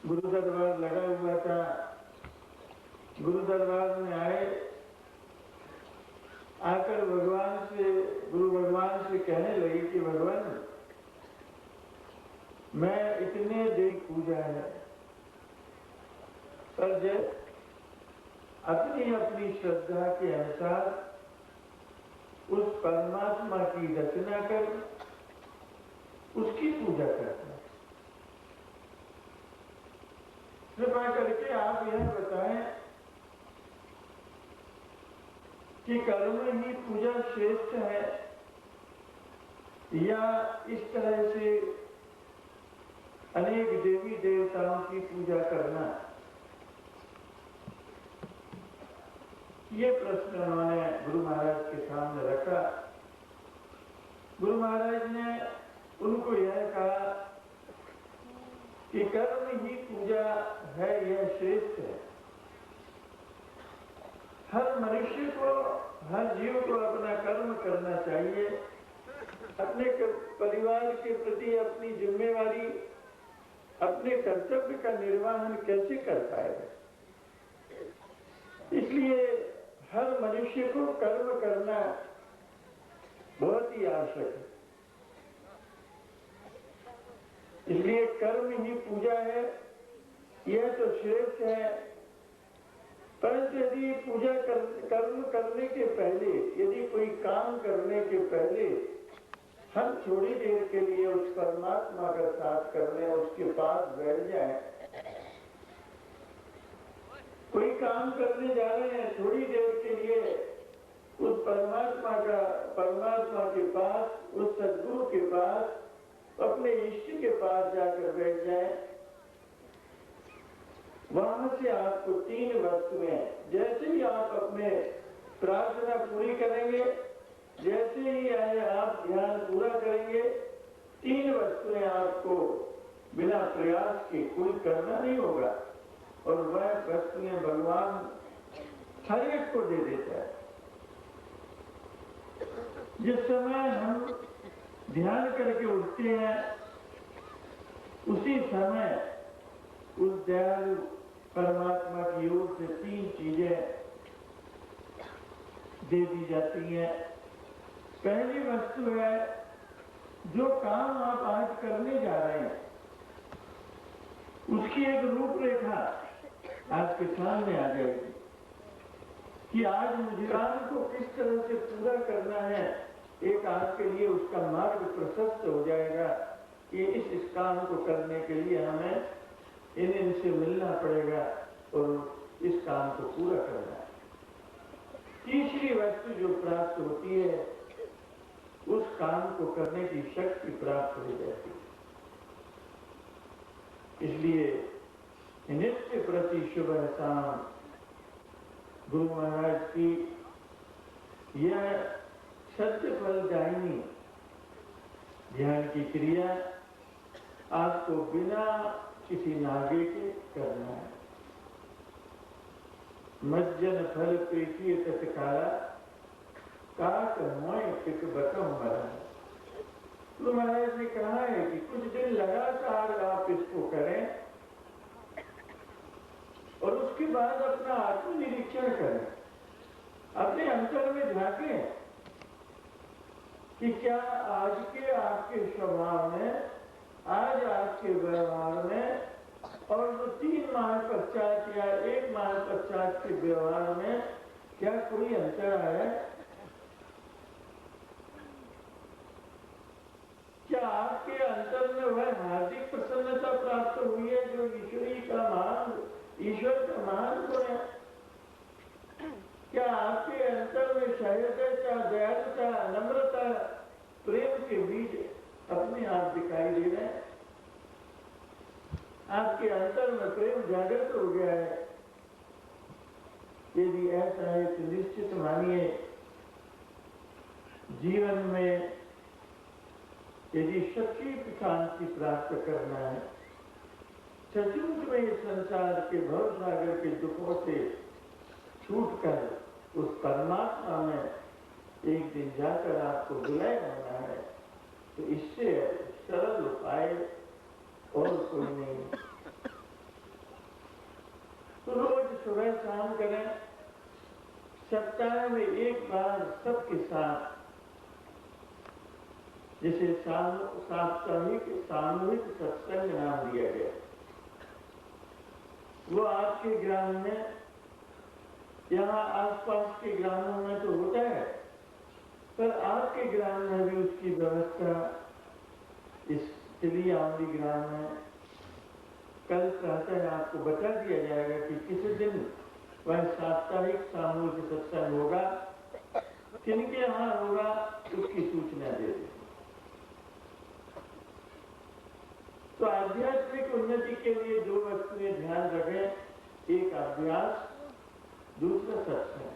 गुरु दरबार लगा हुआ था। गुरु दरबार में आए, आकर गुरु भगवान से कहने लगे कि भगवान, मैं इतने देर पूजा है, पर जब अपनी अपनी श्रद्धा के अनुसार उस परमात्मा की रचना कर उसकी पूजा करता है। कृपा करके आप यह बताएं कि कर्म ही पूजा श्रेष्ठ है या इस तरह से अनेक देवी देवताओं की पूजा करना। ये प्रश्न उन्होंने गुरु महाराज के सामने रखा। गुरु महाराज ने उनको यह कहा कि कर्म ही पूजा है, यह श्रेष्ठ है। हर मनुष्य को, हर जीव को अपना कर्म करना चाहिए। अपने परिवार के प्रति अपनी जिम्मेवारी, अपने कर्तव्य का निर्वहन कैसे कर पाएगा। इसलिए हर मनुष्य को कर्म करना बहुत ही आवश्यक है। इसलिए कर्म ही पूजा है, यह तो श्रेष्ठ है। परंतु यदि कर्म करने के पहले, यदि कोई काम करने के पहले हम थोड़ी देर के लिए उस परमात्मा का साथ करने उसके पास बैठ जाएं, कोई काम करने जा रहे हैं, थोड़ी देर के लिए उस परमात्मा के पास, उस सद्गुरु के पास, अपने इष्ट के पास जाकर बैठ जाए, वहां से आपको 3 वस्तुएं, जैसे ही आप अपने प्रार्थना पूरी करेंगे, जैसे ही आप ध्यान पूरा करेंगे, 3 वस्तुएं आपको बिना प्रयास के कोई करना नहीं होगा और वह वस्तुएं भगवान हर एक को दे देता है। जिस समय हम ध्यान करके उठते हैं, उसी समय उस दयालु परमात्मा की ओर से 3 चीजें दे दी जाती हैं। पहली वस्तु है, जो काम आप आज करने जा रहे हैं उसकी एक रूपरेखा आपके सामने आ जाएगी कि आज मुझे काम को किस तरह से पूरा करना है। एक आपके लिए उसका मार्ग प्रशस्त हो जाएगा कि इस काम को करने के लिए हमें इनसे मिलना पड़ेगा और इस काम को पूरा करना है। तीसरी वस्तु जो प्राप्त होती है, उस काम को करने की शक्ति प्राप्त हो जाती है। इसलिए नित्य प्रति शुभ शाम गुरु महाराज की यह सत्य फलदायिनी ध्यान की क्रिया आपको बिना किसी नागे के करना है। मज्जन फल पेटिए तत्काला काक मोय पिक बकम मरा। गुरु महाराज ने कहा है कि कुछ दिन लगातार आप इसको करें और उसके बाद अपना आत्मनिरीक्षण करें, अपने अंतर में झांकें कि क्या आज के आपके स्वभाव में, आज आपके व्यवहार में और 3 माह पश्चात या 1 माह पश्चात के व्यवहार में क्या कोई अंतर आया? क्या आपके अंतर में वह हार्दिक प्रसन्नता प्राप्त हुई है जो ईश्वर का महान गुण है? क्या आपके अंतर में सहृदयता, दयालुता, नम्रता, प्रेम के बीज अपने आप दिखाई दे रहे हैं? आपके अंतर में प्रेम जागृत हो गया है? यदि ऐसा है तो निश्चित मानिए, जीवन में यदि सच्ची शांति प्राप्त करना है, सचमुच में इस संसार के भव सागर के दुखों से छूटकर उस परमात्मा में एक दिन जाकर आपको विलय होना है, तो इससे सरल उपाय और कोई नहीं। सप्ताह में एक बार सबके साथ जिसे साप्ताहिक सामूहिक सत्संग नाम दिया गया, वो आपके ग्राम में, यहाँ आसपास के ग्रामों में तो होता है, पर आपके ग्राम में भी उसकी व्यवस्था इस तिलियावली ग्राम में कल प्रातः आपको बता दिया जाएगा कि किस दिन वह साप्ताहिक सामूहिक सत्संग होगा, किनके यहाँ होगा, उसकी सूचना दे दें। तो आध्यात्मिक उन्नति के लिए दो वस्तुएं ध्यान रखें, एक अभ्यास, दूसरा सत्संग।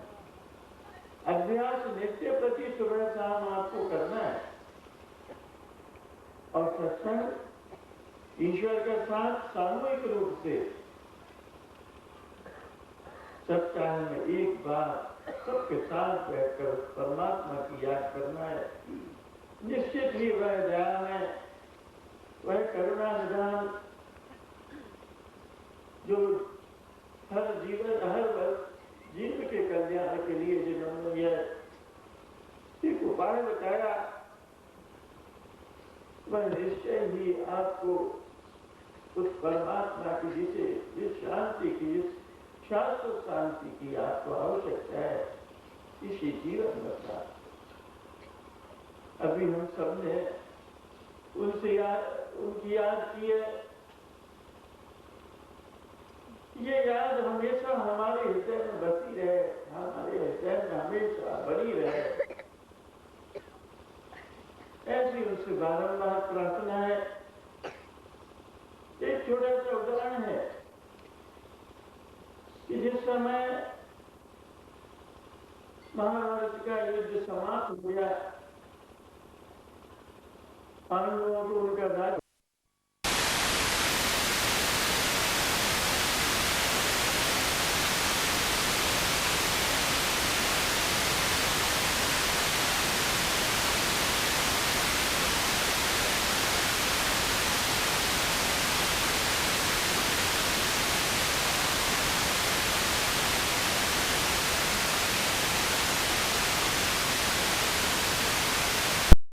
अभ्यास नित्य प्रति सुबह शाम आपको करना है, और सत्संग ईश्वर के साथ सामूहिक रूप से सप्ताह में एक बार सबके साथ बैठकर परमात्मा की याद करना है। निश्चित ही वह दया है, वह करुणा निदान जो हर जीव के कल्याण के लिए जिन्होंने यह एक उपाय बताया, वह निश्चय ही आपको उस परमात्मा की जिस शांति की, जिस शाश्वत शांति की आपको आवश्यकता है, इसी जीवन में प्राप्त। अभी हम सब ने उनकी याद की है। ये याद हमेशा हमारे हृदय में बसी रहे, हमारे हृदय में हमेशा बनी रहे, ऐसी उनसे बारंबार प्रार्थना है। एक छोटा सा उदाहरण है कि जिस समय महाभारत का युद्ध समाप्त हो गया, पांडवों को उनका राज्य